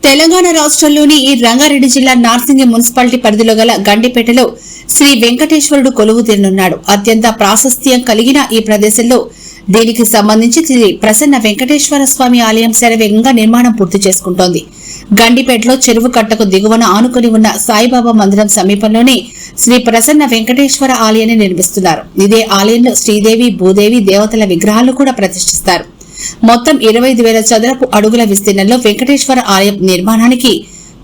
తెలంగాణ రాష్ట్రంలోని రంగారెడ్డి జిల్లా నార్సింగి మున్సిపాలిటీ పరిధిలో గల గండిపేటలో శ్రీ వెంకటేశ్వరుడు కొలువు తీరనున్నాడు. అత్యంత ప్రాశస్త్యం కలిగిన ఈ ప్రదేశంలో దీనికి సంబంధించి శ్రీ ప్రసన్న వెంకటేశ్వర స్వామి ఆలయం శరవేగంగా నిర్మాణం పూర్తి చేసుకుంటోంది. గండిపేటలో చెరువు కట్టకు దిగువన ఆనుకుని ఉన్న సాయిబాబా మందిరం సమీపంలోనే శ్రీ ప్రసన్న వెంకటేశ్వర ఆలయాన్ని నిర్మిస్తున్నారు. ఇదే ఆలయంలో శ్రీదేవి, భూదేవి దేవతల విగ్రహాలు కూడా ప్రతిష్ఠిస్తారు. మొత్తం 25,000 చదరపు అడుగుల విస్తీర్ణంలో వెంకటేశ్వర ఆలయం నిర్మాణానికి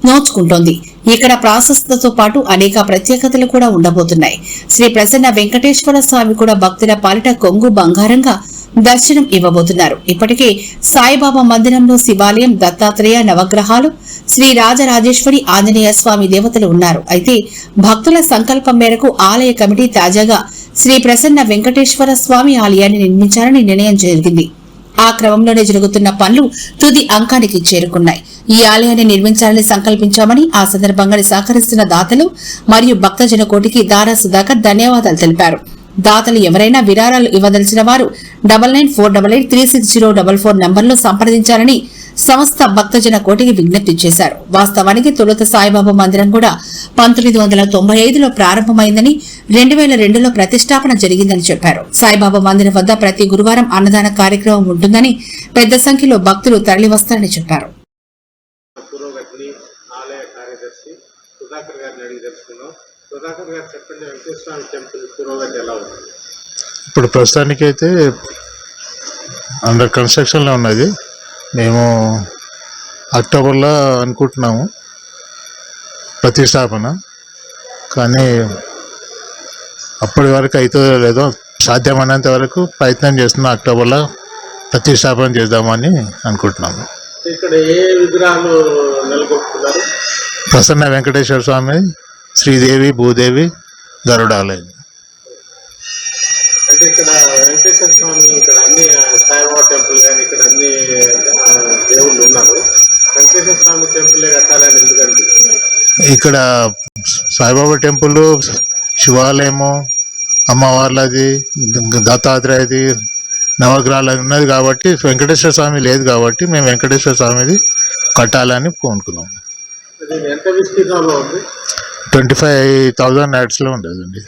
నోచుకుంటోంది. ఇక్కడ ప్రాశస్త్యతో పాటు అనేక ప్రత్యేకతలు కూడా ఉండబోతున్నాయి. శ్రీ ప్రసన్న వెంకటేశ్వర స్వామి కూడా భక్తుల పాలిట కొంగు బంగారంగా దర్శనం ఇవ్వబోతున్నారు. ఇప్పటికే సాయిబాబా మందిరంలో శివాలయం, దత్తాత్రేయ, నవగ్రహాలు, శ్రీ రాజరాజేశ్వరి, ఆంజనేయ స్వామి దేవతలు ఉన్నారు. అయితే భక్తుల సంకల్పం మేరకు ఆలయ కమిటీ తాజాగా శ్రీ ప్రసన్న వెంకటేశ్వర స్వామి ఆలయాన్ని నిర్మించాలని నిర్ణయం జరిగింది. ఆ క్రమంలోనే జరుగుతున్న పనులు తుది అంకానికి చేరుకున్నాయి. ఈ ఆలయాన్ని నిర్మించాలని సంకల్పించామని ఆ సందర్భంగా సహకరిస్తున్న దాతలు మరియు భక్తజన కోటికి దారా సుధాకర్ ధన్యవాదాలు తెలిపారు. దాతలు ఎవరైనా విరాళాలు ఇవ్వదలిచిన వారు 9948836044 నంబర్లో సంప్రదించాలని సంస్థ భక్తజన కోటికి విజ్ఞప్తి చేశారు. వాస్తవానికి తొలుత సాయిబాబా మందిరం కూడా 1995లో ప్రారంభమైందని 2002లో ప్రతిష్టాపన జరిగిందని చెప్పారు. సాయిబాబా మందిరం వద్ద ప్రతి గురువారం అన్నదాన కార్యక్రమం ఉంటుందని, పెద్ద సంఖ్యలో భక్తులు తరలివస్తారని చెప్పారు. ఇప్పుడు ప్రస్తుతానికి అయితే అండర్ కన్స్ట్రక్షన్లో ఉన్నది. మేము అక్టోబర్లో అనుకుంటున్నాము ప్రతిష్టాపన, కానీ అప్పటి వరకు అవుతుందో లేదో సాధ్యమైనంత వరకు ప్రయత్నం చేస్తున్నాం. అక్టోబర్లో ప్రతిష్టాపన చేద్దామని అనుకుంటున్నాము. ఇక్కడ ఏ విగ్రహాలు నెలకొల్పుతున్నారు? ప్రసన్న వెంకటేశ్వర స్వామి, శ్రీదేవి, భూదేవి, గరుడాలయం. అంటే ఇక్కడ వెంకటేశ్వర స్వామి, ఇక్కడ అన్ని సాయిబాబా టెంపుల్ కానీ ఇక్కడ అన్ని దేవుళ్ళు ఉన్నారు. వెంకటేశ్వర స్వామి టెంపుల్ కట్టాలని ఎందుకంటే ఇక్కడ సాయిబాబా టెంపుల్, శివాలయము, అమ్మవార్లది, దత్తాత్రేయది, నవగ్రహాలు ఉన్నది కాబట్టి వెంకటేశ్వర స్వామి లేదు కాబట్టి మేము వెంకటేశ్వర స్వామిది కట్టాలని కోరుకున్నాం. ఎంత విస్తీర్ణంలో ఉంది? 25,000 యాడ్స్లో ఉండేదండి.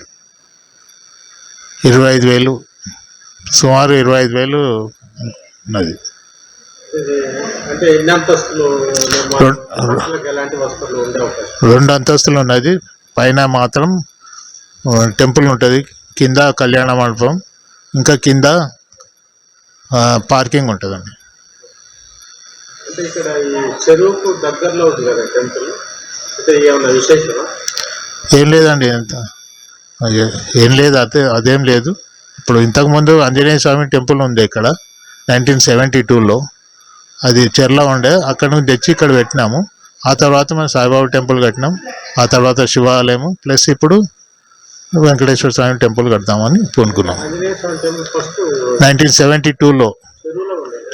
25,000, సుమారు 25,000 ఉన్నది. అంటే ఎన్ని అంతస్తులు? 2 అంతస్తులు ఉన్నది. పైన మాత్రం టెంపుల్ ఉంటుంది, కింద కళ్యాణ మండపం, ఇంకా కింద పార్కింగ్ ఉంటుందండి. అంటే ఇక్కడ ఈ చెరువుకు దగ్గరలో ఉంది కదా టెంపుల్, అంటే ఏమన్నా విశేషమా? ఏం లేదండి, ఏం లేదు, అదేం లేదు. ఇప్పుడు ఇంతకుముందు ఆంజనేయ స్వామి టెంపుల్ ఉంది ఇక్కడ 1972లో. అది చెర్లో ఉండే, అక్కడ నుంచి తెచ్చి ఇక్కడ పెట్టినాము. ఆ తర్వాత మనం సాయిబాబా టెంపుల్ కట్టినాం. ఆ తర్వాత శివాలయము, ప్లస్ ఇప్పుడు వెంకటేశ్వర స్వామి టెంపుల్ కడతామని పూనుకున్నాం. 1972లో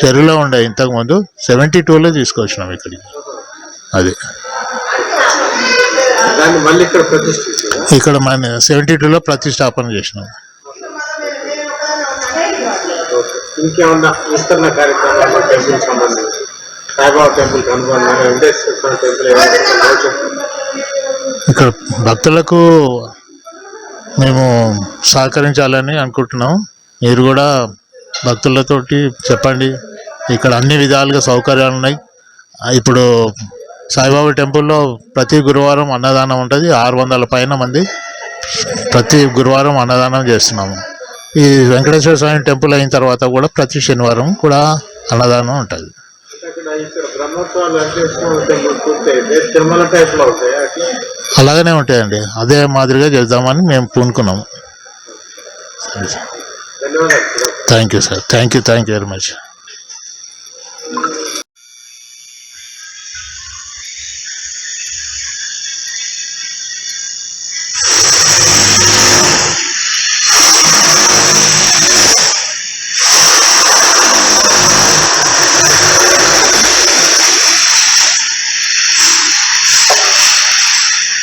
చెరువులో ఉండే, ఇంతకుముందు 72లో తీసుకొచ్చినాం ఇక్కడికి. అది ఇక్కడ మన 72లో ప్రతిష్టాపన చేసినాం. ఇంకేమన్నా విస్తరణ కార్యక్రమాలు టెంపుల్ సంబంధించి సాయిబాబా టెంపుల్ అనుబంధంగా వెంకటేశ్వర టెంపుల్ ఇక్కడ భక్తులకు మేము సహకరించాలని అనుకుంటున్నాం. మీరు కూడా భక్తులతోటి చెప్పండి. ఇక్కడ అన్ని విధాలుగా సౌకర్యాలు ఉన్నాయి. ఇప్పుడు సాయిబాబా టెంపుల్లో ప్రతి గురువారం అన్నదానం ఉంటుంది. 600 పైన మంది ప్రతి గురువారం అన్నదానం చేస్తున్నాము. ఈ వెంకటేశ్వర స్వామి టెంపుల్ అయిన తర్వాత కూడా ప్రతి శనివారం కూడా అన్నదానం ఉంటుంది. అలాగనే ఉంటాయండి, అదే మాదిరిగా చేద్దామని మేము పూనుకున్నాము. Thank you sir, thank you very much.